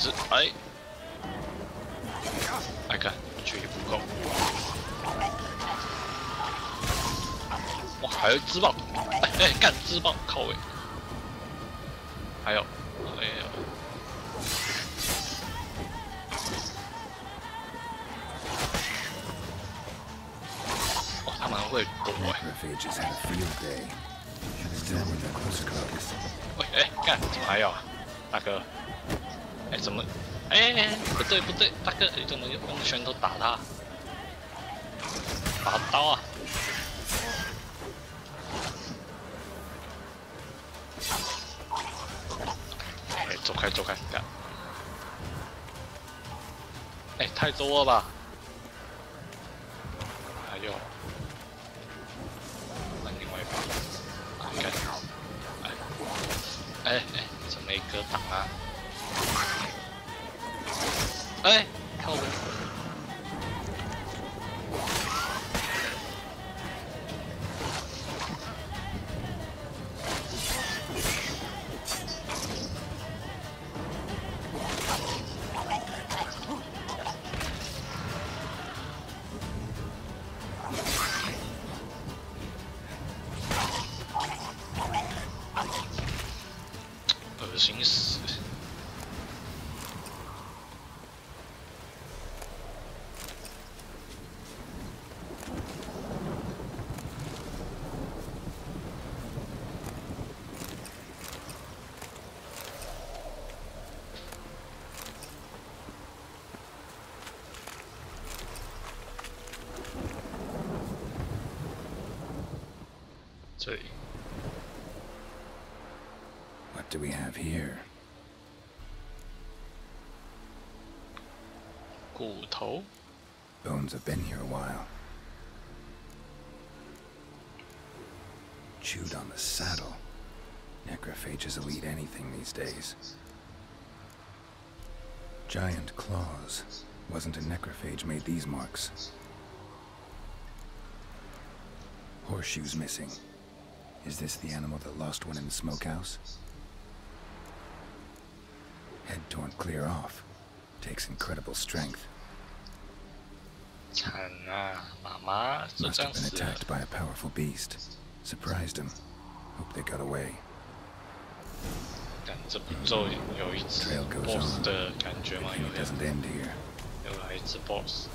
是哎，来看距离不够。哇，还有自爆！哎，干自爆靠位。还有，哎呦。 他们会躲喂，哎，干，怎么还有啊，大哥？哎，怎么？哎，不对不对，大哥，你怎么用拳头打他？拔刀啊！哎，走开走开，干！哎，太多了吧？还有。 哎哎，怎么没格挡啊？哎，靠我！恶心死！这里。 What do we have here? 骨头。 Bones have been here a while. Chewed on the saddle. Necrophages will eat anything these days. Giant claws. Wasn't a necrophage made these marks. Horseshoes missing. Is this the animal that lost one in the smokehouse? Head torn clear off. Takes incredible strength. 惨啊，妈妈就 Must 这 have 样 been 死了。 attacked by a powerful beast. Surprised him. Hope they got away. 但这步骤有一只 Trail goes boss on. 的感觉 Good 吗？ thing 有 it 点， doesn't end here. 又来一只 boss。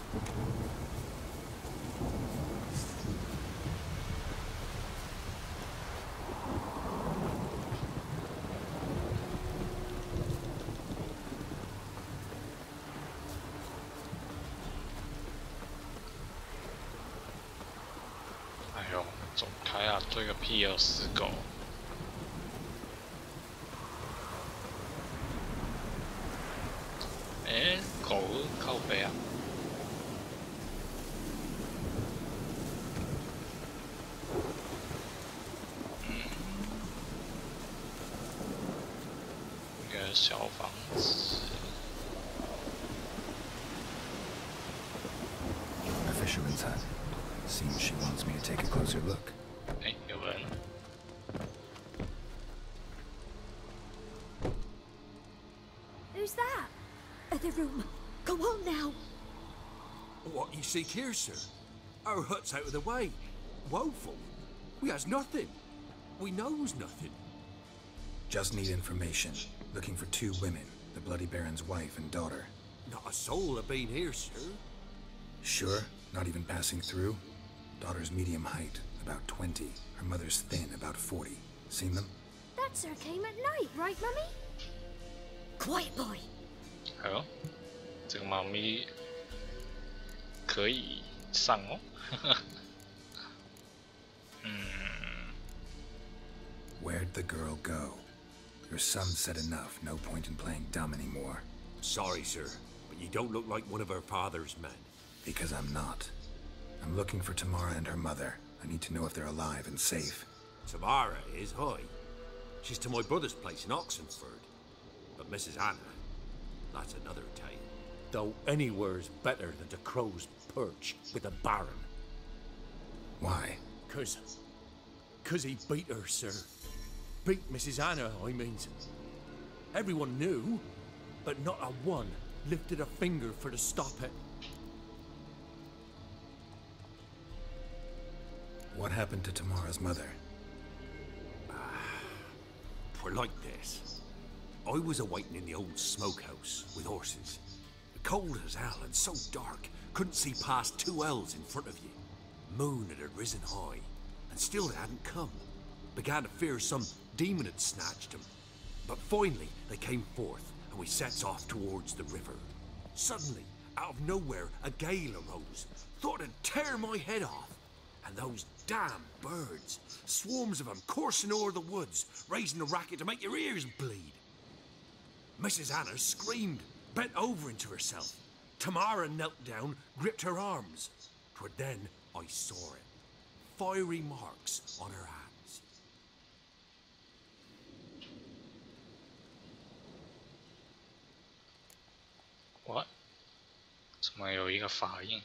哎呦，走开啊！追个屁哦，死狗！ 哎，狗靠背啊！一个小房子。 A fisherman's hut. Seems she wants me to take a closer look. 哎，有人。 Who's that? Other room. Go on now. What you seek here, sir? Our hut's out of the way. Woeful. We has nothing. We knows nothing. Just need information. Looking for 2 women. The Bloody Baron's wife and daughter. Not a soul have been here, sir. Sure? Not even passing through? Daughter's medium height, about 20. Her mother's thin, about 40. Seen them? That sir came at night, right, Mummy? Quiet, boy. 哎呦，这个猫咪可以上哦。Where'd the girl go? Your son said enough. No point in playing dumb anymore. Sorry, sir, but you don't look like one of our father's men. Because I'm not. I'm looking for Tamara and her mother. I need to know if they're alive and safe. Tamara is, hi. She's to my brother's place in Oxenford. But Mrs. Anna, that's another tale. Though anywhere's better than the Crow's Perch with the Baron. Why? Cause he beat her, sir. Beat Mrs. Anna, I mean. Everyone knew. but not a one lifted a finger for to stop it. What happened to Tamara's mother? Twere like this. I was awaiting in the old smokehouse with horses. Cold as hell and so dark, couldn't see past 2 ells in front of you. Moon had risen high, and still they hadn't come. Began to fear some demon had snatched them. But finally they came forth, and we sets off towards the river. Suddenly, out of nowhere, a gale arose. Thought it'd tear my head off. And those damn birds, swarms of them coursing o'er the woods, raising a racket to make your ears bleed. Mrs. Anna screamed, bent over into herself. Tamara knelt down, gripped her arms. 'Twere then I saw it. Fiery marks on her hands. What？ 怎么有一个法印？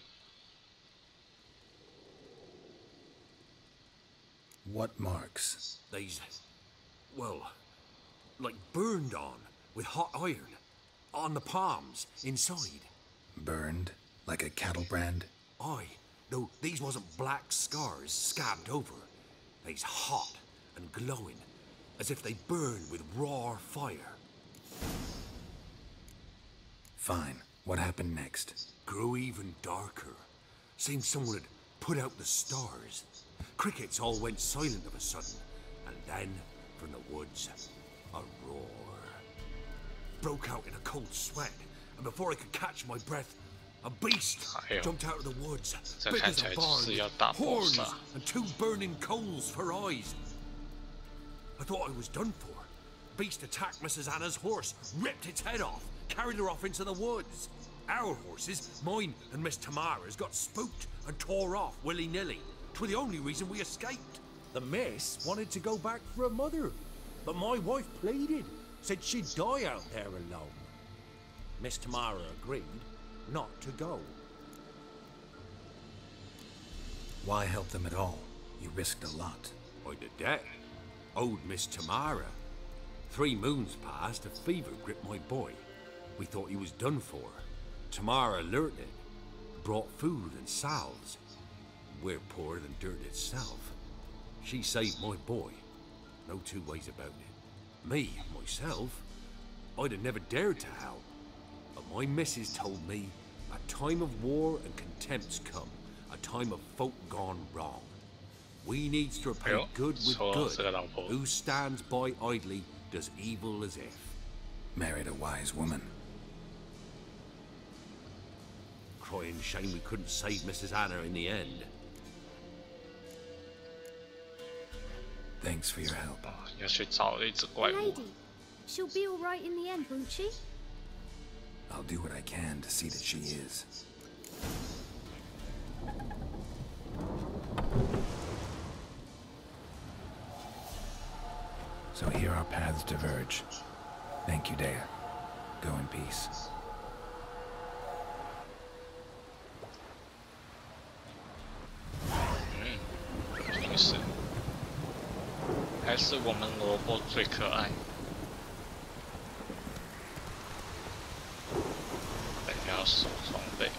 What marks? These, well, like burned on with hot iron. On the palms, inside. Burned? Like a cattle brand? Aye, though these wasn't black scars scabbed over. They's hot and glowing, as if they burned with raw fire. Fine. What happened next? Grew even darker. Seemed someone had put out the stars. Crickets all went silent of a sudden, and then, from the woods, a roar. Broke out in a cold sweat, and before I could catch my breath, a beast jumped out of the woods, big as a barn, horns and 2 burning coals for eyes. I thought I was done for. Beast attacked Mrs. Anna's horse, ripped its head off, carried her off into the woods. Our horses, mine and Miss Tamara's, got spooked and tore off willy-nilly. 'Twere the only reason we escaped. The miss wanted to go back for her mother, but my wife pleaded, said she'd die out there alone. Miss Tamara agreed not to go. Why help them at all? You risked a lot. I'd a debt. Owed Miss Tamara. 3 moons passed, a fever gripped my boy. We thought he was done for. Tamara learnt it. Brought food and salves. We're poorer than dirt itself. She saved my boy. No 2 ways about it. Me, myself, I'd have never dared to help. But my missus told me a time of war and contempt's come. A time of folk gone wrong. We needs to repay good with good. Who stands by idly does evil as if. Married a wise woman. Crying shame we couldn't save Mrs. Anna in the end. Thanks for your help. 要去找了一只怪物。 Lady, she'll be all right in the end, won't she? I'll do what I can to see that she is. So here our paths diverge. Thank you, Dea. Go in peace. 平时还是我们萝卜最可爱。等一下要收装备。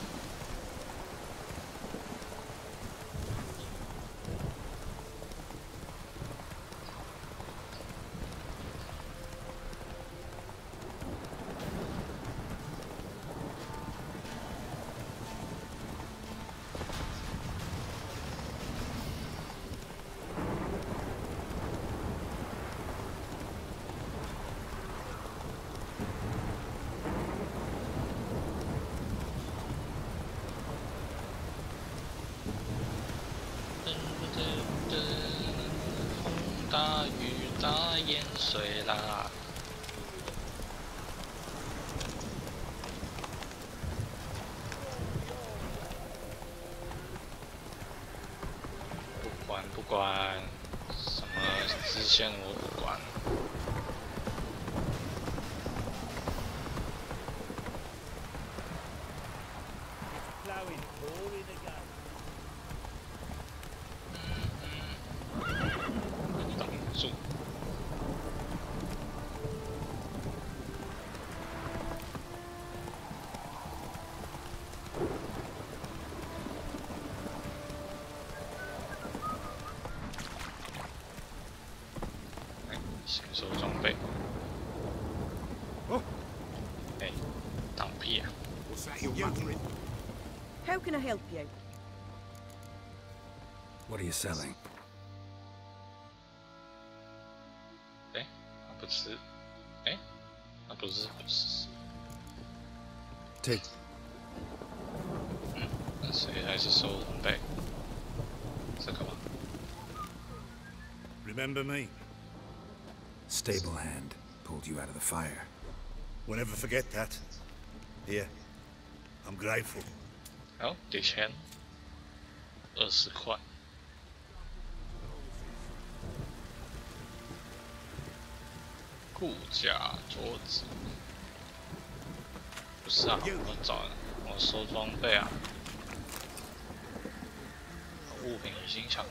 大雨大淹水啦！不管什么支线我不管。挡住。新收装备。哦，哎，挡屁啊！ What's that you're muttering? How can I help you? What are you selling? 哎，那不是，哎，那不是。 Take. 那谁还是收装备？这个吗？ Remember me? Stable hand pulled you out of the fire. We'll never forget that. Here, I'm grateful. 好，给钱，20块。护甲桌子。不是啊，我收装备啊。物品已经抢了。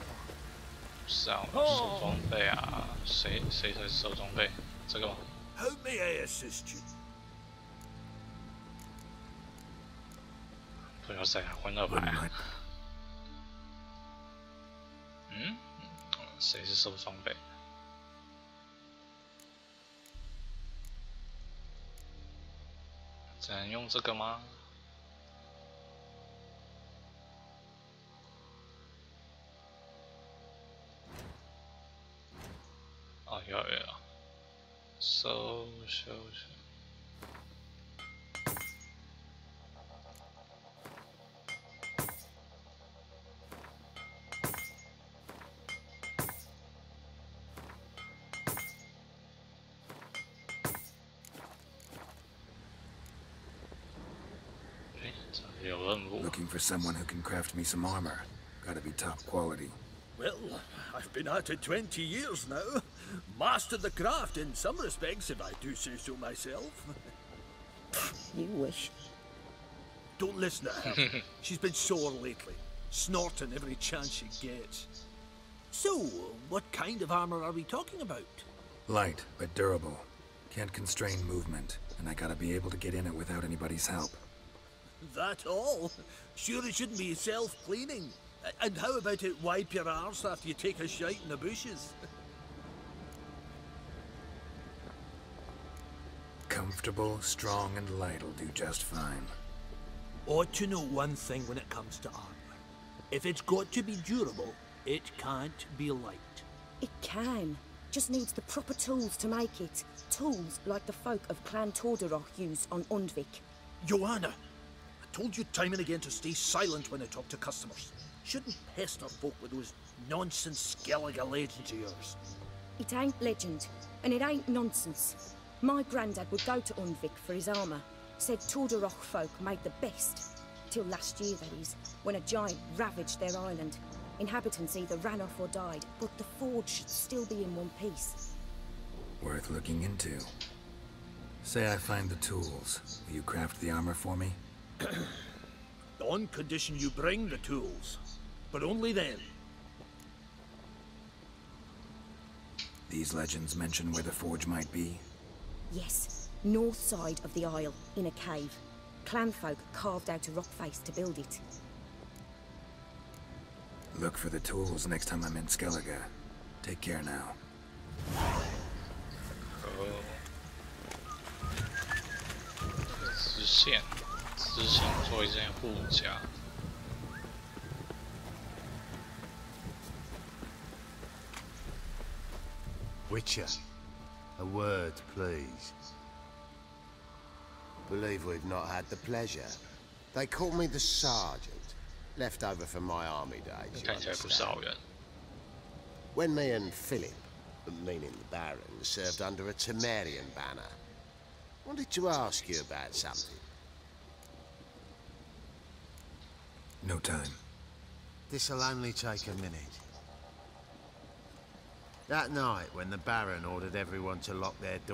不是啊，我收装备啊。谁才是收装备？这个吗？ How may I assist you? 不要再混了吧！嗯，谁是收装备？只能用这个吗？哦，有，收。 Looking for someone who can craft me some armor. Gotta be top quality. Well, I've been at it 20 years now. Mastered the craft in some respects, if I do say so myself. You wish. Don't listen to her. She's been sore lately, snorting every chance she gets. So, what kind of armor are we talking about? Light, but durable. Can't constrain movement, and I gotta be able to get in it without anybody's help. That all? Sure it shouldn't be self-cleaning. And how about it wipe your arse after you take a shite in the bushes? Comfortable, strong, and light'll do just fine. Ought to know one thing when it comes to armor. If it's got to be durable, it can't be light. It can. Just needs the proper tools to make it. Tools like the folk of Clan Tordaroch use on Undvik. Joanna! I told you time and again to stay silent when I talk to customers. Shouldn't pester folk with those nonsense Skellige legends of yours. It ain't legend, and it ain't nonsense. My granddad would go to Undvik for his armour. Said Tordaroch folk made the best. Till last year, that is, when a giant ravaged their island. Inhabitants either ran off or died, but the forge should still be in one piece. Worth looking into. Say I find the tools. Will you craft the armor for me? On condition you bring the tools. But only then. These legends mention where the forge might be? Yes, north side of the isle, in a cave. Clanfolk carved out a rock face to build it. Look for the tools next time I'm in Skellige. Take care now. Witcher, a word, please. Believe we've not had the pleasure. They call me the Sergeant, left over from my army days. You understand. When me and Philip, meaning the Baron, served under a Temerian banner, wanted to ask you about something. No time. This'll only take a minute. That night when the Baron ordered everyone to lock their doors.